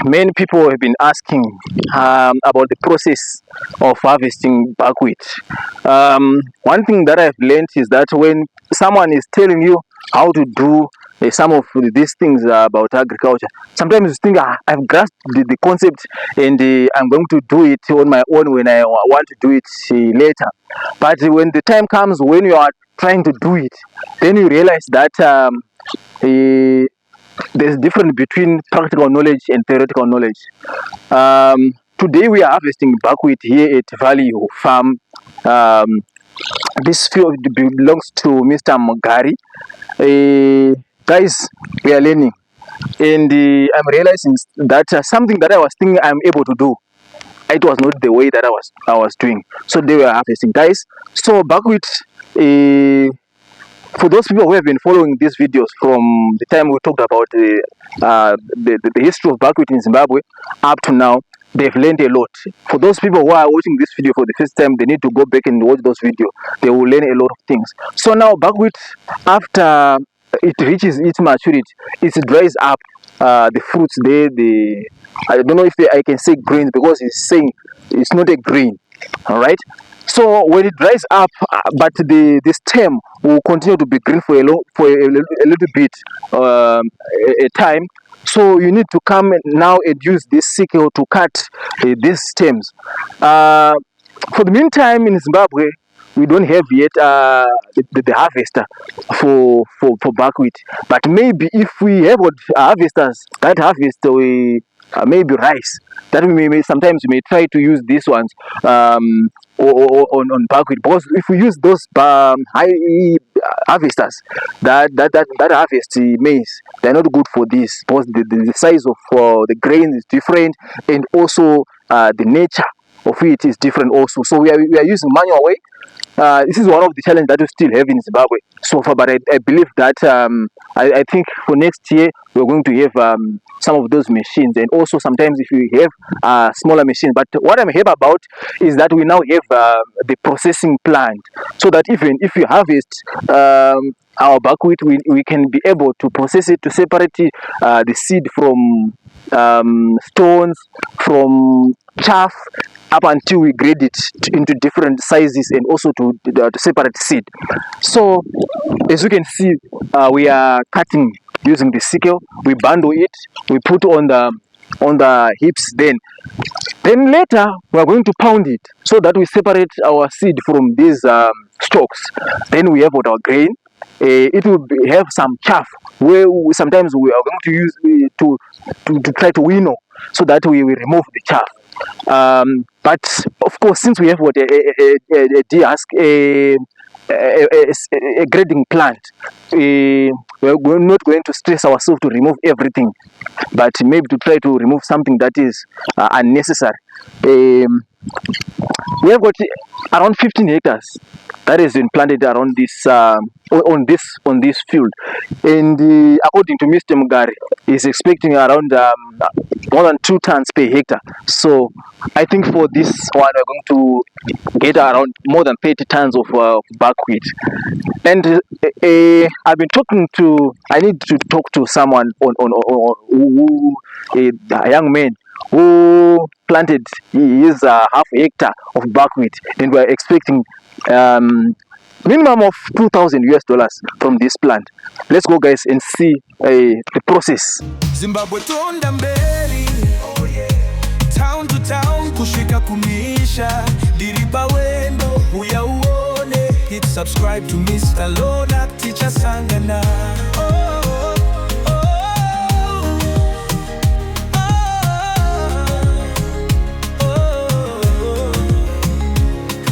many people have been asking about the process of harvesting buckwheat. One thing that I've learned is that when someone is telling you how to do some of these things about agriculture, sometimes you think, I've grasped the concept, and I'm going to do it on my own when I want to do it later. But when the time comes when you are trying to do it, then you realize that there's a difference between practical knowledge and theoretical knowledge. Today we are harvesting buckwheat here at Valley Farm. This field belongs to Mr. Mugari. Guys, we are learning, and I'm realizing that something that I was thinking I'm able to do, it was not the way that I was doing. So they were harvesting, guys. So buckwheat, for those people who have been following these videos from the time we talked about the history of buckwheat in Zimbabwe up to now, they've learned a lot. For those people who are watching this video for the first time, they need to go back and watch those videos. They will learn a lot of things. So now buckwheat, after it reaches its maturity, it dries up. The fruits there, I don't know if I can say grains, because it's saying it's not a grain. All right. So when it dries up, but the stem will continue to be green for a little bit a time. So you need to come now and use this sickle to cut these stems. For the meantime, in Zimbabwe, we don't have yet the harvester for buckwheat. But maybe if we have harvesters that harvest maybe rice, that we may sometimes we may try to use these ones on buckwheat, because if we use those high harvesters that harvest maize, they're not good for this, because the size of the grain is different, and also the nature of it is different also. So we are using manual way. This is one of the challenges that we still have in Zimbabwe so far, but I believe that I think for next year we're going to have some of those machines, and also sometimes if you have smaller machines. But what I'm happy about is that we now have the processing plant, so that even if you harvest our buckwheat, we can be able to process it, to separate the seed from stones, from chaff, up until we grade it into different sizes, and also to separate seed. So as you can see, we are cutting using the sickle. We bundle it, we put on the hips, then later we are going to pound it, so that we separate our seed from these stalks. Then we have our grain. It will have some chaff, where sometimes we are going to use to try to winnow, so that we will remove the chaff. But of course, since we have a grading plant, we're not going to stress ourselves to remove everything, but maybe to try to remove something that is unnecessary. We have got around 15 hectares that has been planted around this on this field, and according to Mr. Mugari, he's expecting around more than 2 tons per hectare. So I think for this one we're going to get around more than 30 tons of buckwheat. And I've been I need to talk to someone a young man who planted his half hectare of buckwheat, and we're expecting minimum of $2,000 from this plant. Let's go, guys, and see the process. Zimbabwe tonda mbeli, oh yeah. Town to town kushika kumisha, diripa wendo uya uone. Hit subscribe to Mr. Lona Teacher Sangana.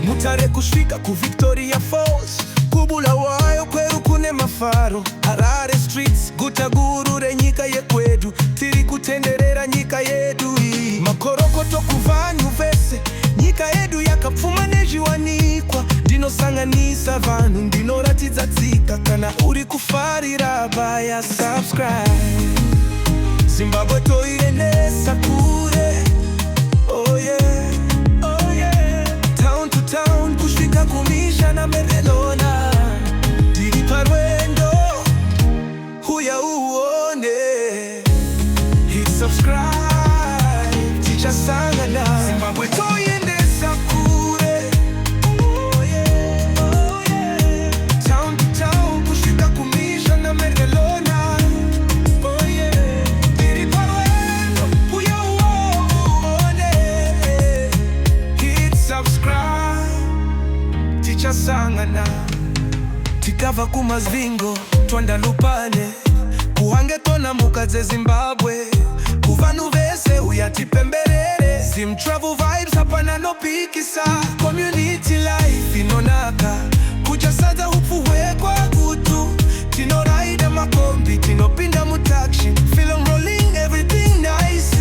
Mutare kushika ku Victoria Falls, kubula wayo kweru kune mafaro, Harare streets gutagurure nyika yekwedu, tiri kutenderera nyika yedu hii. Makorokoto kuvanyu vese, nyika yedu yakapfuma nezviwanikwa, ndinosanganisa vanhu, ndinoratidza tsika, kana uri kufarira baya subscribe. Zimbabwe toiendesa kure, oh yeah, oh yeah. Town to town kushika kumisha na Merelona, diri parwendo huya uone. Hit subscribe. va kumazvingo twanda lupane kuhange tona mukadze Zimbabwe kuvanhu vese uyatipemberere Zim travel vibes hapana nopikisa community life inonaka kujasadza upfuwe kwa kutu tinoraida makombi tinopinda mutaxi film rolling everything nice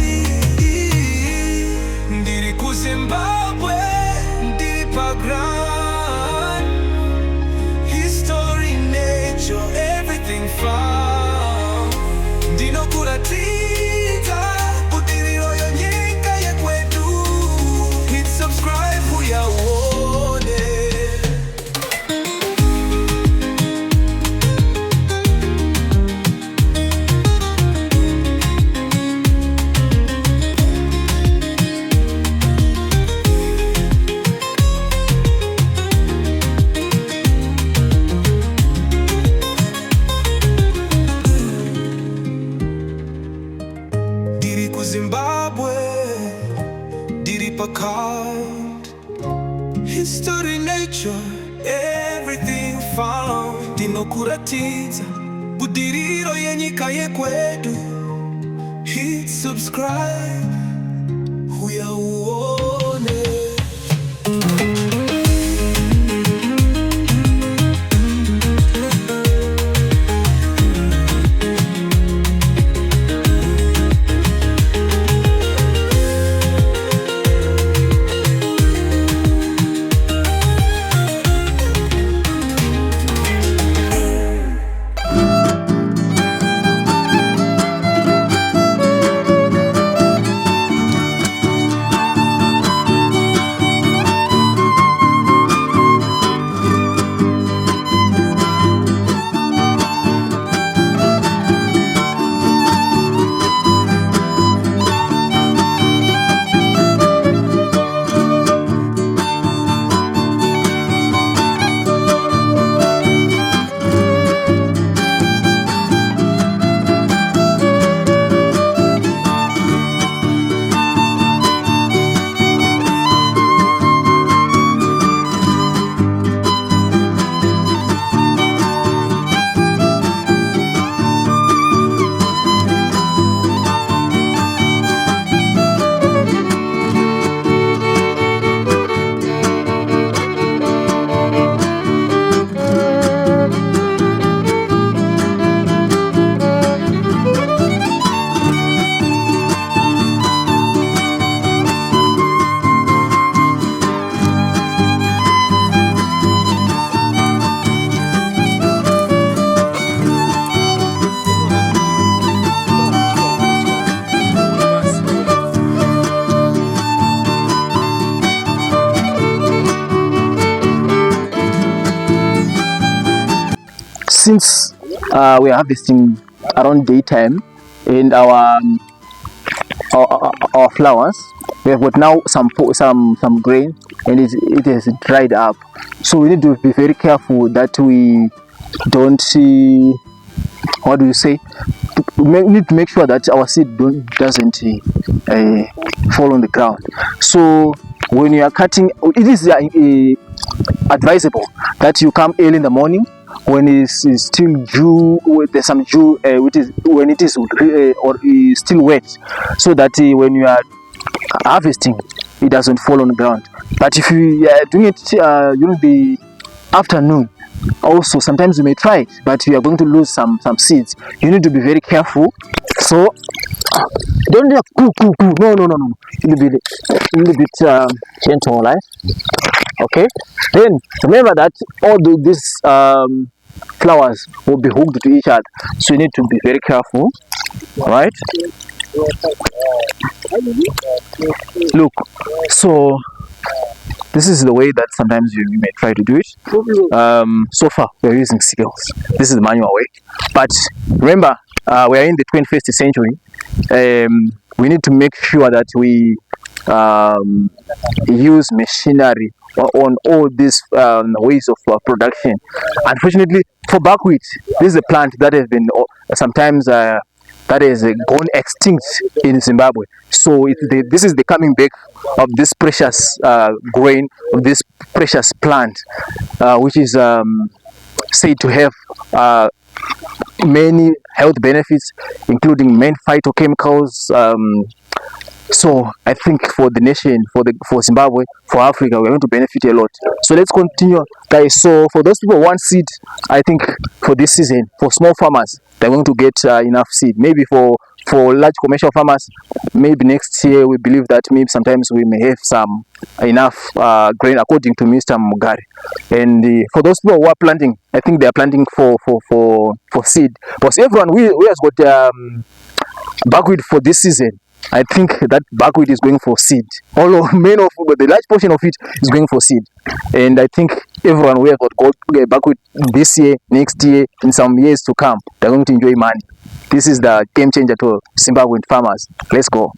ndiri kuZimbabwe ndiri paground history nature everything found ndinokuratidza budiriro yenyika yekwedu hit subscribe uyaone Zimbabwe, deep account, history, nature, everything found. Dinokuratiza, budiriro yenyika yekwedu. Hit subscribe, uyaone. Since we are harvesting around daytime and our flowers, we have got now some grain and it has dried up, so we need to be very careful that we don't see, what do you say, we need to make sure that our seed doesn't fall on the ground. So when you are cutting, it is advisable that you come early in the morning when it's still dew, there's some dew, which is when it is or is still wet, so that when you are harvesting, it doesn't fall on the ground. But if you are doing it during the afternoon, also sometimes you may try it, but you are going to lose some seeds. You need to be very careful. So don't just no, a little bit gentle, right? Okay, then remember that all these flowers will be hooked to each other, so you need to be very careful. All right, look, so this is the way that sometimes you may try to do it. So far we're using sickles. This is the manual way, but remember we are in the 21st century. We need to make sure that we use machinery on all these ways of production. Unfortunately for buckwheat, this is a plant that has been sometimes that has gone extinct in Zimbabwe. So this is the coming back of this precious grain, of this precious plant, which is said to have many health benefits, including main phytochemicals. So I think for the nation, for Zimbabwe, for Africa, we're going to benefit a lot. So let's continue, guys. So for those people who want seed, I think for this season, for small farmers, they're going to get enough seed. Maybe for large commercial farmers, maybe next year we believe that maybe sometimes we may have some enough grain, according to Mr. Mugari. And for those people who are planting, I think they are planting for seed. Because everyone who has got buckwheat for this season, I think that buckwheat is going for seed. Although the large portion of it is going for seed. And I think everyone who has got buckwheat this year, next year, in some years to come, they're going to enjoy money. This is the game changer to Zimbabwean farmers. Let's go.